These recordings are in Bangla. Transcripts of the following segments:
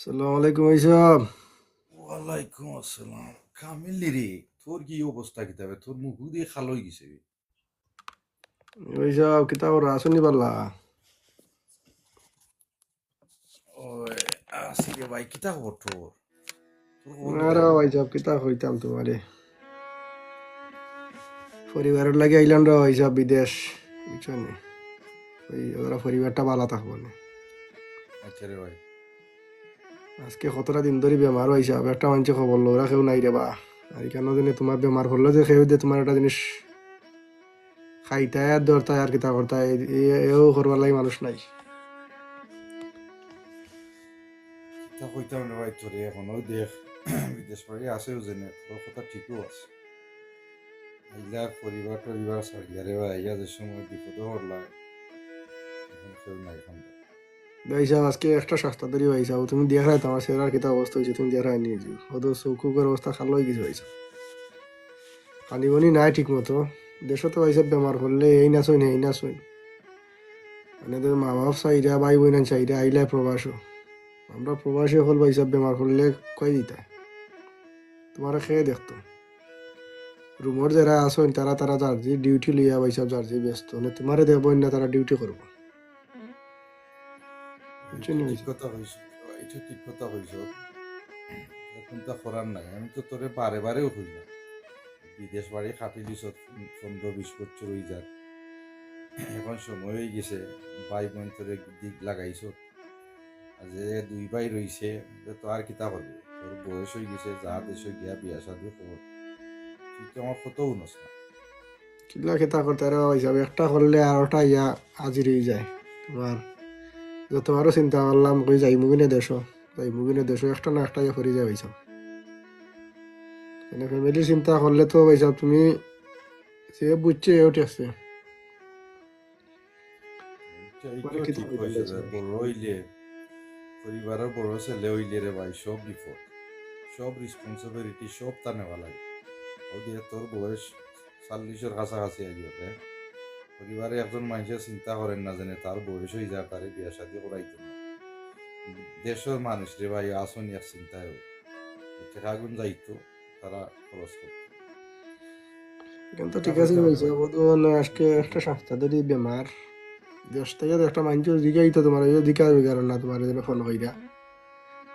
সালাম আলাইকুম ইসব। ওয়ালাইকুম আসসালাম। কামিলি রে, তোর কি অবস্থা? কিতাবে তোর মুখ দিয়ে খালো হয়ে গেছে। ইসব কিতাব আসুনি পারলা। ওই আসি রে ভাই, কিতা খবর তোর? তোর খবর কিতা? আরে ইসব কিতাব হইতাম তোমারে পরিবারের লাগে আইলাম রে ইসব বিদেশ, বুঝছো নি? ওই ওরা পরিবারটা ভালো থাকবো না। আচ্ছা রে ভাই। আজকে কতটা দিন ধরে বেমার হয়েছে, একটা মানুষে খবর লো, ওরা কেউ নাই রে বা। আর কেন জানি তোমার বেমার হলো যে কেউ যে তোমার একটা জিনিস খাইতায় আর দরতায় আর কিতা করতায়, এও করবার লাগে মানুষ নাই। কিতা কইতাম রে ভাই তোরে, এখন ওই দেখ বিদেশ বাড়ি আছেও জেনে, তোর কথা ঠিকও আছে। আইলা পরিবার টরিবার সারিয়া রে ভাই, আইয়া যে সময় বিপদে হরলা, এখন কেউ নাই এখন। ভাইসাব আজকে একটা সস্তা ধরি ভাইসাব, তুমি দেখাই তোমার সেরার কিতা অবস্থা হয়েছে, তুমি দেখাই নিয়ে যাও হয়তো চৌকুকের অবস্থা খালো হয়ে গেছে ভাইসাব। পানি নাই ঠিক মতো। দেশে তো এইসব বেমার করলে এই না সইন এই না সইন, মানে তোর মা বাপ চাইরা ভাই বোন চাইরা আইলে প্রবাস। আমরা প্রবাসী হল বা এইসব বেমার করলে কই দিতা তোমার খেয়ে দেখতো। রুমর যারা আসেন তারা তারা যার যে ডিউটি লইয়া বা এইসব যার যে ব্যস্ত, মানে তোমারে দেখবো না তারা ডিউটি করবো, বুঝছো এটা নি ঠিক ভাইসাব? কথা হইছ, এটা ঠিক কথা হইছ। এখন তা করার নাই, আমি তো তোরে বারে বারেও হইলাম বিদেশ বাড়ি খাটি দিছ 15-20 বছর হয়ে যাক। এখন সময় হয়ে গেছে, ভাই বোন তোরে দিক লাগাইছ। আর যে দুই ভাই রইছে, তো আর কিতা হবে? তোর বয়স হয়ে গেছে, যা দেশে গিয়া বিয়া শাদি কর। তুই তো আমার কতও নস না। কিলা খেতা করতে আরে ভাইসাব, একটা করলে আর ওটা ইয়া হাজির হয়ে যায় তোমার। যতবারও চিন্তা করলাম কই যাই মুগিনে দেশ, যাই মুগিনে দেশ, একটা না একটা ইয়া ফরি যায় ভাইসাব। মানে ফ্যামিলি চিন্তা করলে তো ভাইসাব তুমি সে বুঝছে এও ঠেকছে। মানে এইটাও কিতা ঠিক কইতাম হয়েছে রে, ভাইসাব। বড় হইলে পরিবারের বড় ছেলে হইলে রে ভাই সব বিপদ, সব রেসপন্সিবিলিটি সব তা নেওয়া লাগে। ওদিকে তোর বয়স 40-এর কাছাকাছি আইও রে, পরিবারে একজন মানুষের চিন্তা করেন না জানে তার বয়স হয়ে যায়, তারে বিয়া শাদি করাইতে না। দেশের মানুষ রে ভাই আসনি এক চিন্তায় টাকাগুন যাইতো, তারা খরচ করতো। কিন্তু কিতা ঠিক আছে কইতাম রে ভাইসাব, ভাই। বর্তমানে আজকে একটা স্বাস্থ্যধারী বেমার, দেশ থেকে তো একটা মানুষ জিগাই তো তোমার ওই জিকা কারণ না তোমার এখানে ফোন কইরা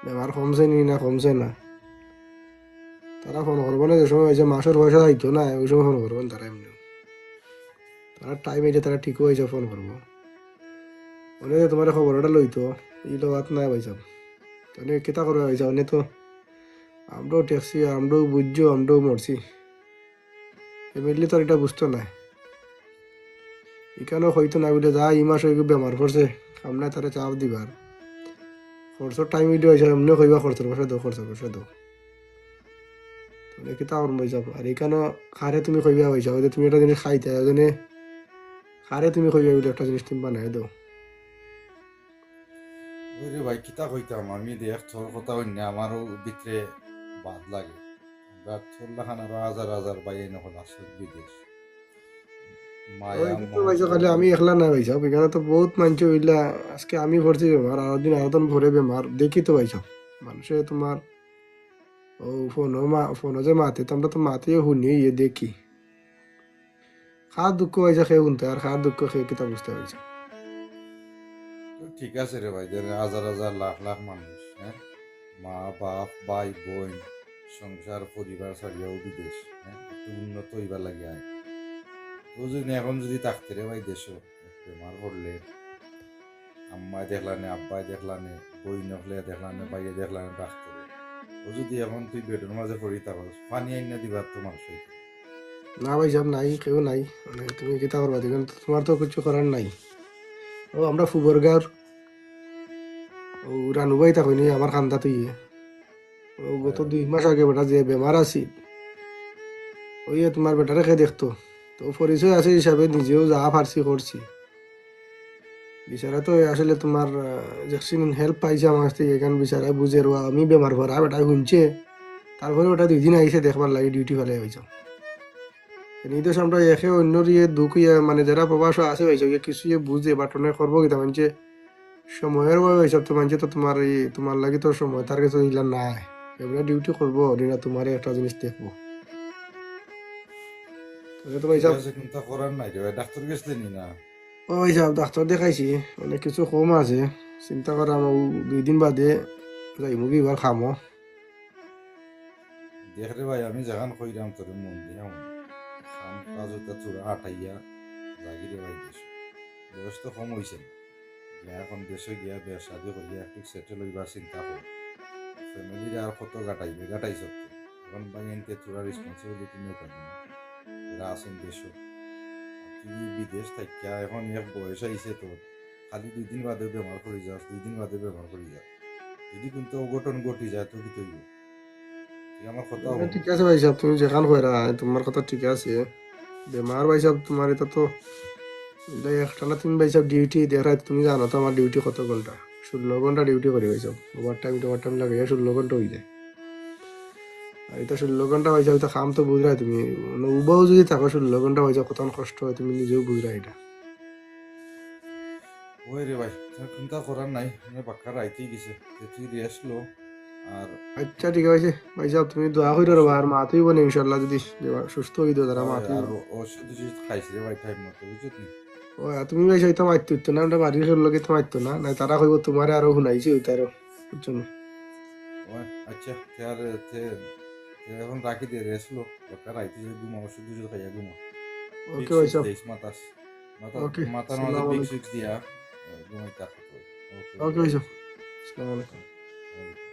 বেমার কমছে নি না কমছে না, তারা ফোন করবো না যে সময় হয়েছে মাসের পয়সা যাইতো না ওই সময় ফোন করবেন তারা এমনি, তারা টাইম হয়েছে তারা ঠিকও হয়েছে ফোন করবো। অনেক তোমার খবরটা লইতো এইগুলো বাত নাই ভাইসাব। অনেক কেতা করবে ভাইসাব, অনেক তো আমরাও ট্যাক্সি আমরাও বুঝছো আমরাও মরছি, ফ্যামিলি তো আর এটা বুঝতো না। এখানেও হয়তো না বলে যা এই মাস হয়ে বেমার পড়ছে সামনে তারা চাপ দিবার খরচর টাইম হইলে হয়েছে এমনি কইবা খরচর পয়সা দাও খরচর পয়সা দাও, মানে কেতা করবো ভাইসাব। আর এখানেও খারে তুমি কইবা ভাইসাব যে তুমি একটা জিনিস খাইতে ওজনে খারে তুমি কইবা বলে একটা জিনিস তুমি বানাই দাও। ওই রে ভাই কিতা কইতাম, আমি দেখ তোর কথা অন্য আমারও ভিতরে বাদ লাগে। আমরা তোর লাখান আরো হাজার হাজার ভাই নকল আসল বিদেশ, ওই মায়া কিন্তু মোহ ভাইসাব সব খালি আমি লইয়া। একলা না ভাইসাব, এখানে তো বহুত মানুষ হইলা। আজকে আমি ভরছি বেমার আর দিন আরো ভরে বেমার দেখি তো ভাইসাব। মানুষে তোমার ও ফোনও যে মাতে তো আমরা তো মাতিয়ে শুনি ইয়ে দেখি। খার দুঃখ হয়েছে খেয়ে শুনতে আর খার দুঃখ খেয়ে কিতা বুঝতে পারছে। তো ঠিক আছে রে ভাই, যেন হাজার হাজার লাখ লাখ মানুষ, হ্যাঁ, মা বাপ ভাই বোন সংসার পরিবার ছাড়িয়াও বিদেশ, হ্যাঁ, একটু উন্নত হইবার লাগে আয়। তো যদি এখন যদি থাকতে রে ভাই দেশও বেমার পড়লে আম্মায় দেখলানে আব্বাই দেখলানে বই নকলে দেখলানে বাইরে দেখলানে ডাক্তারে, ও যদি এখন তুই বেডের মাঝে পড়ি থাকস পানি আইনা দিবার তো মানুষ হইতো। না ভাইসাব নাই কেউ নাই, মানে তুমি কিতা করবা দেখুন, তোমার তো কিছু করার নাই। ও আমরা ফুবর গাঁর ও রানুবাই থাকনি আমার খান্দা তুই, ও হয় গত হয়। 2 মাস আগে বেটা যে বেমার আছি ওই তোমার বেটারে খেয়ে দেখতো। তো পরিচয় আছে হিসাবে নিজেও যা পারছি করছি। বিচারা তো আসলে তোমার যখন হেল্প পাইছে আমার কাছ থেকে এখান বিচারা বুঝে রোয়া আমি বেমার ভরা বেটা শুনছে, তারপরে ওটা 2 দিন আইসে দেখবার লাগে ডিউটি ফেলে হয়েছে। নির্দেশ আমরা একে অন্যর ইয়ে দুঃখ ইয়ে মানে যারা প্রবাস আছে হয়েছে কিছু ইয়ে বুঝে বাটনে করবো কিতা মানছে সময়ের অভাব হিসাব তো মানছে তো তোমার এই তোমার লাগে তো সময় তার কাছে ইলা নাই এবারে ডিউটি করবো দিনা তোমার একটা জিনিস দেখবো তাহলে তো ঠিক হিসাব আছে কিন্তু করার নাই রে ভাই, ডাক্তার গেছিলেন না? ও হিসাব ডাক্তার দেখাইছি অনেক কিছু কম আছে চিন্তা করা আমার 2 দিন বাদে যাইমু কি এবার খামো দেখ রে ভাই, আমি যখন কইরাম তোর মন দিয়া খাম কাজ হইতা চূড়া আটাইয়া লাগি রে ভাই দেশ, বয়স তো কম হয়েছে না, গিয়া এখন দেশে গিয়া বিয়া শাদি করিয়া একটু সেটেল হইবার চিন্তা কর, ফ্যামিলির আর কত গাটাইবে গাটাইছ তো, এখন ভাই এনতে তোরা রেসপন্সিবিলিটি নিয়ে পাবি না, এরা আসেন দেশ, তুই বিদেশ থাকিয়া এখন এক বয়স আইছে তোর, খালি 2 দিন বাদে বেমার করে যাস, 2 দিন বাদে বেমার করে যাস, যদি কিন্তু অঘটন ঘটি যায় তো কি তৈব, তুই আমার কথা হন। ঠিক আছে ভাই সাহেব তুমি যেখান কইরা তোমার কথা ঠিক আছে বেমার ভাই সাহেব তোমার এটা তো এটা একটা না তুমি ভাই সাহেব ডিউটি দেখাই তুমি জানো তো আমার ডিউটি কত ঘন্টা 16 ঘন্টা ডিউটি করি ভাই সাহেব ওভার টাইম লাগে 16 ঘন্টা হয়ে যায় আর এটা 16 ঘন্টা হয়ে যাবে তো কাম তো বুঝরাই তুমি মানে উবাও যদি থাকো 16 ঘন্টা হয়ে যাও কত কষ্ট হয় তুমি নিজেও বুঝরাই এটা ওই রে ভাই, তোর চিন্তা করার নাই, আমি বাক্কা রাইতেই গেছে, যে তুই রেস্ট লো, আর আচ্ছা ঠিক আছে ভাই সাহেব তুমি দোয়া করে রবা আর মা তুই বলে ইনশাল্লাহ যদি সুস্থ হয়ে দাও তারা মা তুই আর ওষুধ ওষুধ খাইছি রে ভাই টাইম মতো, বুঝলি নি? ও তুমি ভাই সাহেব তো মারতে হইতো না আমরা বাড়ির লোকে তো মারতো না না তারা কইব তোমারে আরো শুনাইছি ওই তারও বুঝছো না ওই আচ্ছা, আর এখন রাখি দিয়ে রেস্ট লো, বাক্কা রাইতে যে ঘুমা, ওষুধ ওষুধ খাইয়া ঘুমা, ওকে ভিক্স ভাই সিক্স সাহেব দিস মাতাস, ওকে মাথার মাঝে আসসালামু ভিক্স আলাইকুম সিক্স দিয়া ঘুমাই থাকো। ওকে ওকে ভাই, ভাই সাহেব আসসালামু আলাইকুম ওকে।